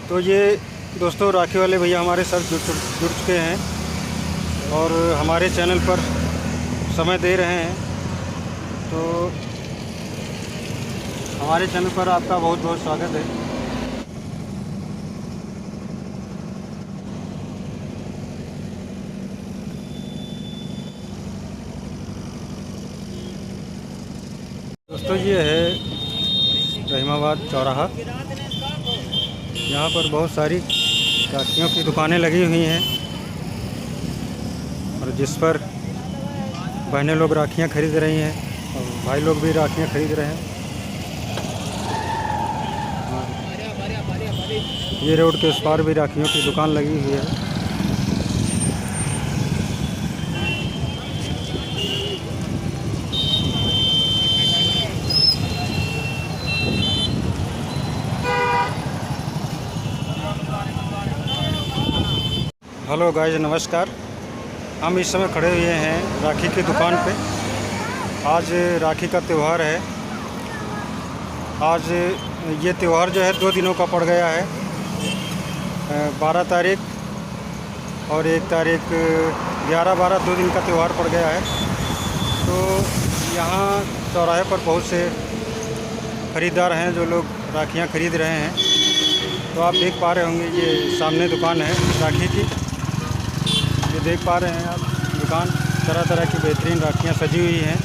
तो ये दोस्तों राखी वाले भैया हमारे साथ जुड़ चुके हैं और हमारे चैनल पर समय दे रहे हैं। तो हमारे चैनल पर आपका बहुत बहुत स्वागत है। दोस्तों ये है रहीमाबाद चौराहा। यहाँ पर बहुत सारी राखियों की दुकानें लगी हुई हैं और जिस पर बहनें लोग राखियाँ खरीद रही हैं और भाई लोग भी राखियाँ खरीद रहे हैं। ये रोड के उस पार भी राखियों की दुकान लगी हुई है। हेलो गाइस, नमस्कार। हम इस समय खड़े हुए हैं राखी की दुकान पे। आज राखी का त्यौहार है। आज ये त्यौहार जो है 2 दिनों का पड़ गया है, 12 तारीख और 1 तारीख, 11-12 2 दिन का त्यौहार पड़ गया है। तो यहाँ चौराहे पर बहुत से ख़रीदार हैं जो लोग राखियाँ खरीद रहे हैं। तो आप देख पा रहे होंगे ये सामने दुकान है राखी की। ये देख पा रहे हैं आप दुकान, तरह तरह की बेहतरीन राखियाँ सजी हुई हैं।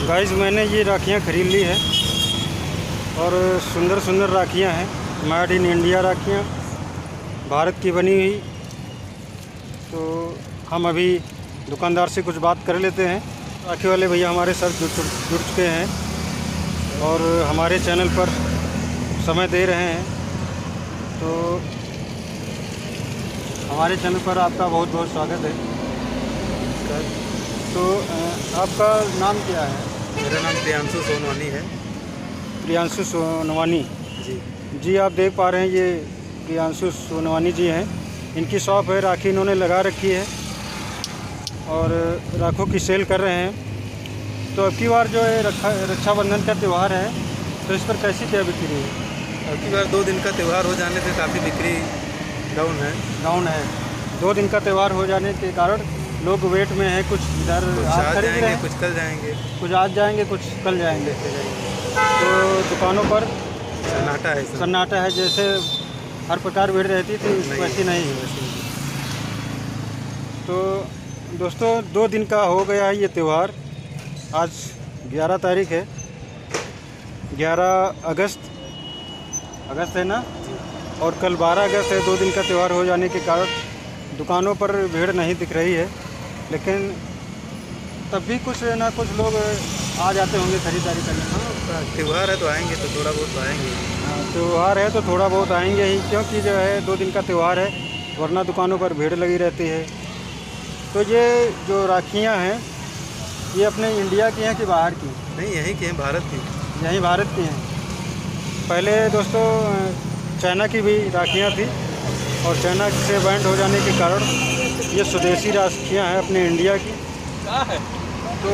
गाइस, मैंने ये राखियाँ ख़रीद ली है और सुंदर सुंदर राखियाँ हैं। मेड इन इंडिया राखियाँ, भारत की बनी हुई। तो हम अभी दुकानदार से कुछ बात कर लेते हैं। राखी वाले भैया हमारे साथ जुड़ चुके हैं और हमारे चैनल पर समय दे रहे हैं। तो हमारे चैनल पर आपका बहुत बहुत स्वागत है। तो आपका नाम क्या है? मेरा नाम प्रियांशु सोनवानी है। प्रियांशु सोनवानी जी, आप देख पा रहे हैं ये प्रियांशु सोनवानी जी हैं। इनकी शॉप है, राखी इन्होंने लगा रखी है और राखों की सेल कर रहे हैं। तो अब की बार जो है रक्षाबंधन का त्यौहार है, तो इस पर कैसी क्या बिक्री है? अब की बार 2 दिन का त्यौहार हो जाने से काफ़ी बिक्री डाउन है। 2 दिन का त्यौहार हो जाने के कारण लोग वेट में हैं। कुछ इधर आज जाएंगे, कुछ कल जाएंगे, कुछ आज जाएंगे, कुछ कल जाएंगे। तो दुकानों पर सन्नाटा है। जैसे हर प्रकार भीड़ रहती थी वैसी नहीं है। तो दोस्तों 2 दिन का हो गया है ये त्यौहार। आज 11 तारीख है, 11 अगस्त है ना, और कल 12 अगस्त है। 2 दिन का त्यौहार हो जाने के कारण दुकानों पर भीड़ नहीं दिख रही है, लेकिन तब भी कुछ ना कुछ लोग आ जाते होंगे खरीदारी करने। हाँ, त्यौहार है तो आएंगे, तो थोड़ा बहुत तो आएंगे। हाँ, त्यौहार है तो थोड़ा बहुत आएंगे ही, क्योंकि जो है 2 दिन का त्यौहार है, वरना दुकानों पर भीड़ लगी रहती है। तो ये जो राखियाँ हैं ये अपने इंडिया की हैं कि बाहर की? नहीं, यहीं की हैं, भारत की। यहीं भारत की हैं। पहले दोस्तों चाइना की भी राखियाँ थी और चाइना से बैंड हो जाने के कारण ये स्वदेशी राखियाँ हैं अपने इंडिया की। तो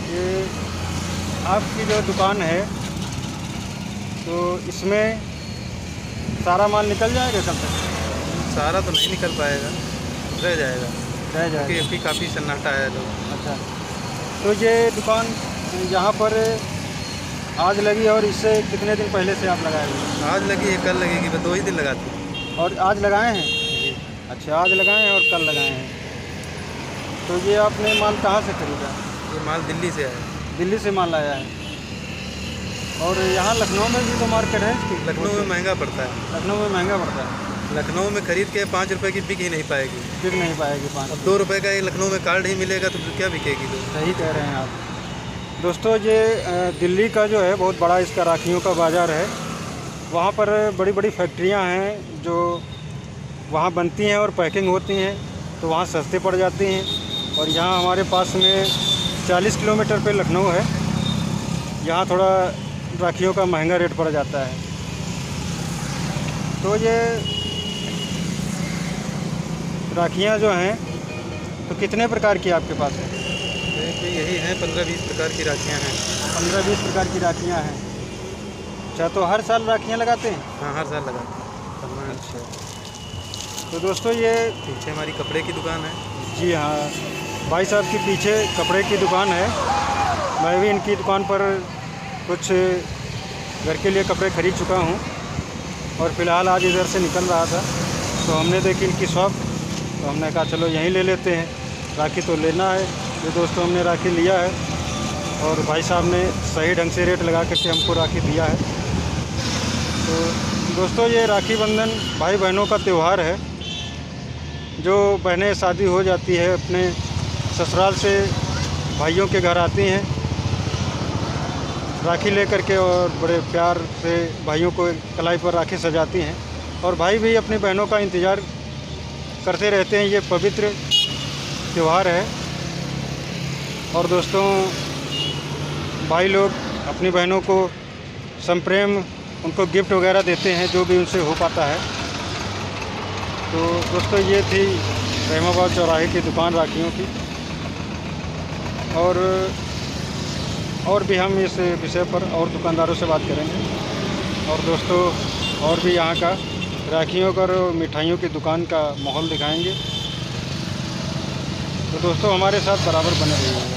ये आपकी जो दुकान है, तो इसमें सारा माल निकल जाएगा कब तक? सारा तो नहीं निकल पाएगा, रह जाएगा क्योंकि अभी काफ़ी सन्नाटा है लोग। अच्छा, तो ये दुकान यहाँ पर आज लगी और इससे कितने दिन पहले से आप लगाए हुए? आज लगी है, कल लगेगी, बस 2 ही दिन लगाती हैं। और आज लगाए हैं? अच्छा, आज लगाए हैं और कल लगाए हैं। तो ये आपने माल कहाँ से खरीदा? ये माल दिल्ली से आया। दिल्ली से माल आया है। और यहाँ लखनऊ में भी तो मार्केट है इसकी? लखनऊ में महंगा पड़ता है। लखनऊ में महंगा पड़ता है। लखनऊ में खरीद के 5 रुपए की बिक ही नहीं पाएगी। बिक नहीं पाएगी 5। अब 2 रुपए का ये लखनऊ में कार्ड ही मिलेगा तो क्या बिकेगी? तो सही कह रहे हैं आप। दोस्तों ये दिल्ली का जो है बहुत बड़ा इसका राखियों का बाज़ार है। वहाँ पर बड़ी बड़ी फैक्ट्रियाँ हैं जो वहाँ बनती हैं और पैकिंग होती हैं, तो वहाँ सस्ते पड़ जाती हैं। और यहाँ हमारे पास में 40 किलोमीटर पे लखनऊ है, यहाँ थोड़ा राखियों का महंगा रेट पड़ जाता है। तो ये राखियाँ जो हैं तो कितने प्रकार की आपके पास है? यही हैं 15-20 प्रकार की राखियाँ हैं। 15-20 प्रकार की राखियाँ हैं। अच्छा, तो हर साल राखियाँ लगाते हैं? हाँ, हर साल लगाते हैं। अच्छा, तो दोस्तों ये पीछे हमारी कपड़े की दुकान है। जी हाँ, भाई साहब के पीछे कपड़े की दुकान है। मैं भी इनकी दुकान पर कुछ घर के लिए कपड़े ख़रीद चुका हूँ और फ़िलहाल आज इधर से निकल रहा था तो हमने देखी इनकी शॉप, तो हमने कहा चलो यहीं ले लेते हैं, राखी तो लेना है। ये दोस्तों हमने राखी लिया है और भाई साहब ने सही ढंग से रेट लगा करके हमको राखी दिया है। तो दोस्तों ये राखी बंधन भाई बहनों का त्यौहार है। जो बहनें शादी हो जाती है अपने ससुराल से भाइयों के घर आती हैं राखी लेकर के और बड़े प्यार से भाइयों को कलाई पर राखी सजाती हैं और भाई भी अपनी बहनों का इंतज़ार करते रहते हैं। ये पवित्र त्यौहार है। और दोस्तों भाई लोग अपनी बहनों को संप्रेम उनको गिफ्ट वगैरह देते हैं जो भी उनसे हो पाता है। तो दोस्तों ये थी रहमाबाद चौराहे की दुकान राखियों की। और भी हम इस विषय पर और दुकानदारों से बात करेंगे और दोस्तों और भी यहाँ का राखियों का और मिठाइयों की दुकान का माहौल दिखाएंगे। तो दोस्तों हमारे साथ बराबर बने रहिएगा।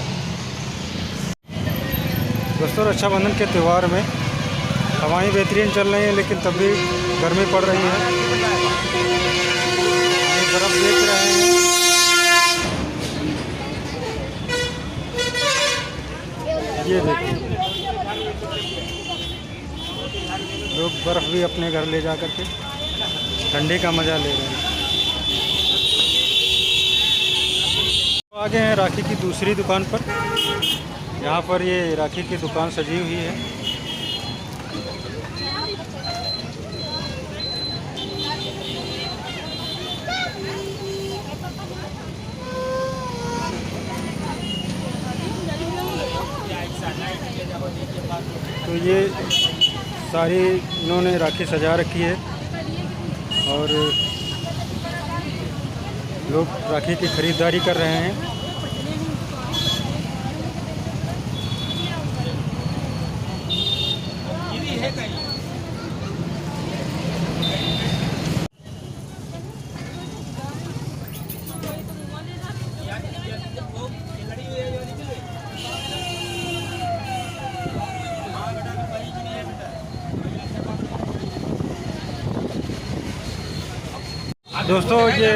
दोस्तों रक्षाबंधन के त्यौहार में हवाएं बेहतरीन चल रही हैं लेकिन तब भी गर्मी पड़ रही है। बर्फ़ देख रहे हैं, ये देखिए लोग बर्फ़ भी अपने घर ले जा करके ठंडी का मज़ा ले रहे हैं। आगे हैं राखी की दूसरी दुकान पर। यहाँ पर ये राखी की दुकान सजी हुई है। तो ये सारी इन्होंने राखी सजा रखी है और लोग राखी की ख़रीदारी कर रहे हैं। दोस्तों ये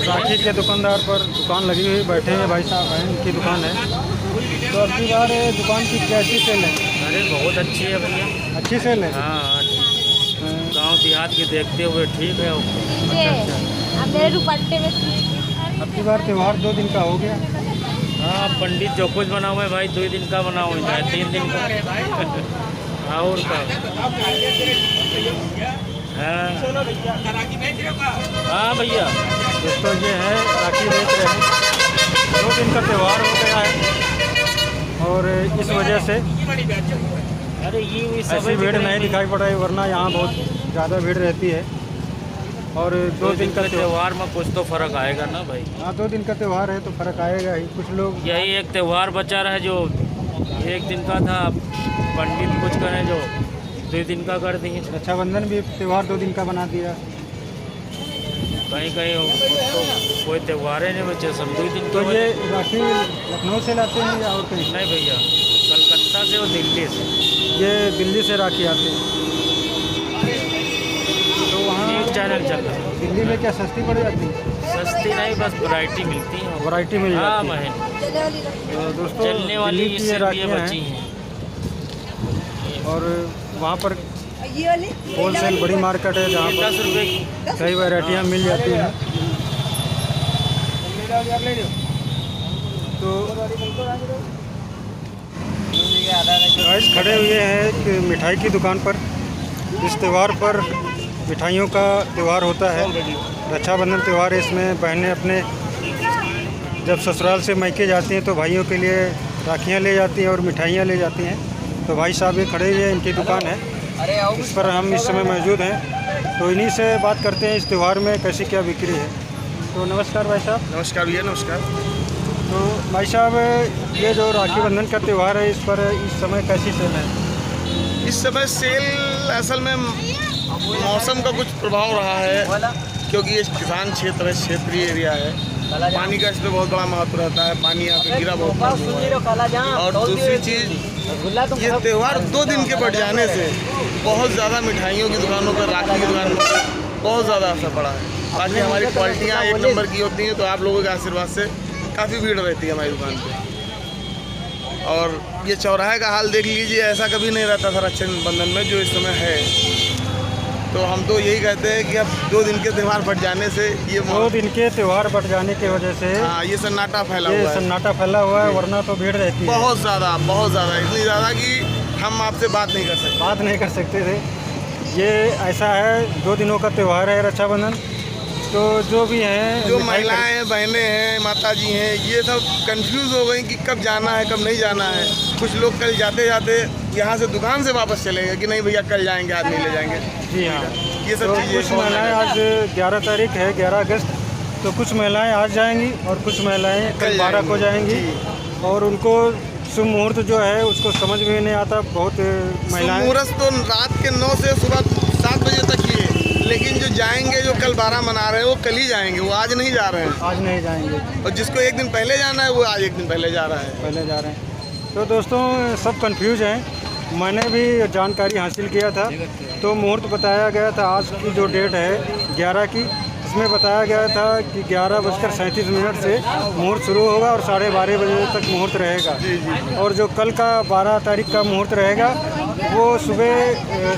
राखी के दुकानदार पर दुकान लगी हुई, बैठे हैं भाई साहब हैं, इनकी दुकान है। तो अब की बार दुकान की कैसी सेल है? अरे बहुत अच्छी है भैया। अच्छी सेल है? हाँ, गांव देहात के देखते हुए ठीक है। अब मेरे दुपट्टे में अब की बार त्यौहार 2 दिन का हो गया। हाँ, पंडित जो कुछ बना हुआ है भाई 2 दिन का बना हुआ है, 3 दिन का और का। हाँ भैया, दोस्तों ये है राखी बेच रहे हैं। 2 दिन का त्यौहार हो गया है और इस वजह से अरे ये ऐसी भीड़ नहीं दिखाई पड़ रही, वरना यहाँ बहुत ज़्यादा भीड़ रहती है। और 2 दिन का त्यौहार में कुछ तो फर्क आएगा ना भाई। हाँ, 2 दिन का त्यौहार है तो फ़र्क आएगा ही। कुछ लोग यही एक त्यौहार बचा रहा है जो 1 दिन का था, पंडित कुछ करें जो 2 दिन का कर दिए। रक्षाबंधन भी त्यौहार 2 दिन का बना दिया। कहीं कहीं तो कोई त्यौहार ही नहीं बचे, सब 2 दिन तो का। ये राखी लखनऊ से लाते हैं या और कहीं? नहीं भैया, कलकत्ता से और दिल्ली से। ये दिल्ली से राखी आती है। तो वहाँ न्यूज़ चैनल चल रहा है। दिल्ली में क्या सस्ती पड़ जाती है? सस्ती मिलती नहीं, बस वैरायटी मिलती है। वैरायटी मिल हाँ जाती है। बहन, तो दोस्तों चलने वाली दिल्ली की ये ये राखियाँ बची हैं हैं। और वहाँ पर होलसेल बड़ी मार्केट है जहाँ ये पर 10 रुपए की। कई वैरायटियाँ मिल जाती हैं। तो गाइस खड़े हुए हैं एक मिठाई की दुकान पर। इस त्यौहार पर मिठाइयों का त्यौहार होता है। रक्षाबंधन त्यौहार है, इसमें बहनें अपने जब ससुराल से मायके जाती हैं तो भाइयों के लिए राखियाँ ले जाती हैं और मिठाइयाँ ले जाती हैं। तो भाई साहब ये खड़े हुए हैं, इनकी दुकान है, इस पर हम इस समय मौजूद हैं। तो इन्हीं से बात करते हैं इस त्यौहार में कैसी क्या बिक्री है। तो नमस्कार भाई साहब। नमस्कार भैया, नमस्कार। तो भाई साहब ये जो राखी बंधन का त्यौहार है, इस पर इस समय कैसी सेल है? इस समय सेल असल में मौसम का कुछ प्रभाव रहा है, क्योंकि ये किसान क्षेत्र है, क्षेत्रीय एरिया है। पानी का इसमें बहुत बड़ा महत्व रहता है। पानी यहाँ पे गिरा बहुत कम हुआ है। और दूसरी चीज़, ये त्यौहार 2 दिन के बढ़ जाने से बहुत ज़्यादा मिठाइयों की दुकानों पर, राखी की दुकानों पर बहुत ज़्यादा असर पड़ा है। बाकी हमारी क्वालिटियाँ 1 नंबर की होती हैं, तो आप लोगों के आशीर्वाद से काफ़ी भीड़ रहती है हमारी दुकान पे। और ये चौराहे का हाल देख लीजिए, ऐसा कभी नहीं रहता था रक्षाबंधन में जो इस समय है। तो हम तो यही कहते हैं कि अब 2 दिन के त्यौहार बढ़ जाने से ये 2 दिन के त्यौहार बढ़ जाने की वजह से हाँ, ये सन्नाटा फैला ये हुआ है। सन्नाटा फैला हुआ है, वरना तो भीड़ रहती है। बहुत ज़्यादा, इतनी ज़्यादा कि हम आपसे बात नहीं कर सकते। बात नहीं कर सकते थे। ये ऐसा है, 2 दिनों का त्यौहार है रक्षाबंधन। तो जो भी हैं, जो मिठाई महिलाएं हैं, बहनें हैं, माताजी हैं, ये सब कंफ्यूज हो गई कि कब जाना है कब नहीं जाना है। कुछ लोग कल जाते जाते यहाँ से दुकान से वापस चलेंगे कि नहीं भैया कल जाएंगे, आज नहीं ले जाएंगे। जी हाँ। ये सब तो चीज़ें कुछ महिलाएं आज 11 तारीख है, 11 अगस्त, तो कुछ महिलाएं आज जाएंगी और कुछ महिलाएं कल 12 को जाएंगी। और उनको शुभ मुहूर्त जो है उसको समझ में नहीं आता। बहुत महिलाएं मुहूर्त तो रात के 9 से सुबह 7 बजे तक ही है, लेकिन जो जाएंगे, जो कल 12 मना रहे हैं, वो कल ही जाएंगे, वो आज नहीं जा रहे हैं। आज नहीं जाएंगे और जिसको 1 दिन पहले जाना है, वो आज 1 दिन पहले जा रहा है। पहले जा रहे हैं। तो दोस्तों सब कंफ्यूज हैं। मैंने भी जानकारी हासिल किया था, तो मुहूर्त बताया गया था, आज की जो डेट है 11 की, इसमें बताया गया था कि 11:37 से मुहूर्त शुरू होगा और 12:30 बजे तक मुहूर्त रहेगा। और जो कल का 12 तारीख का मुहूर्त रहेगा वो सुबह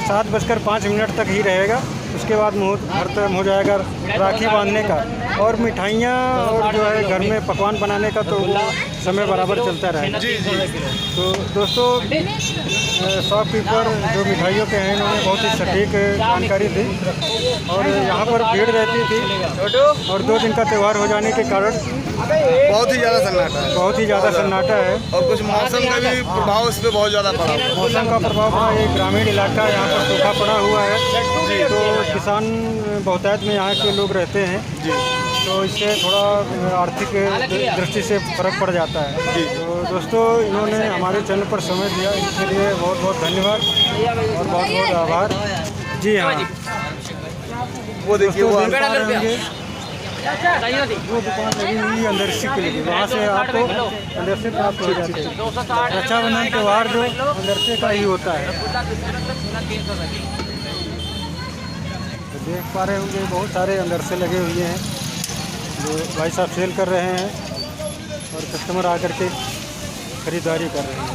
7:05 तक ही रहेगा। उसके बाद मुहूर्त खत्म हो जाएगा राखी बांधने का। और मिठाइयाँ और जो है घर में पकवान बनाने का तो समय बराबर चलता रहेगा। तो दोस्तों शॉपकीपर जो मिठाइयों के हैं, इन्होंने बहुत ही सटीक जानकारी दी। और यहाँ पर भीड़ रहती थी और 2 दिन का त्यौहार हो जाने के कारण बहुत ही ज़्यादा सन्नाटा है। बहुत ही ज़्यादा सन्नाटा है। और कुछ मौसम का भी प्रभाव इस पर बहुत ज़्यादा पड़ा। मौसम का प्रभाव पड़ा। ये ग्रामीण इलाका है, यहाँ पर सूखा पड़ा हुआ है, तो किसान बहुतायत में यहाँ के लोग रहते हैं। तो इससे थोड़ा आर्थिक दृष्टि से फर्क पड़ जाता है। तो दोस्तों इन्होंने हमारे चैनल पर समय दिया, इसके लिए बहुत बहुत धन्यवाद और बहुत बहुत आभार। जी हाँ, वो देखिए, वो वो दुकान लगी हुई अंदर से लगी, वहाँ से आपको अंदर से प्राप्त हो जाते हैं। रक्षाबंधन त्यौहार जो अंदर से का ही होता है। तो देख पा रहे होंगे बहुत सारे अंदर से लगे हुए हैं जो भाई साहब सेल कर रहे हैं और कस्टमर आकर के खरीदारी कर रहे हैं।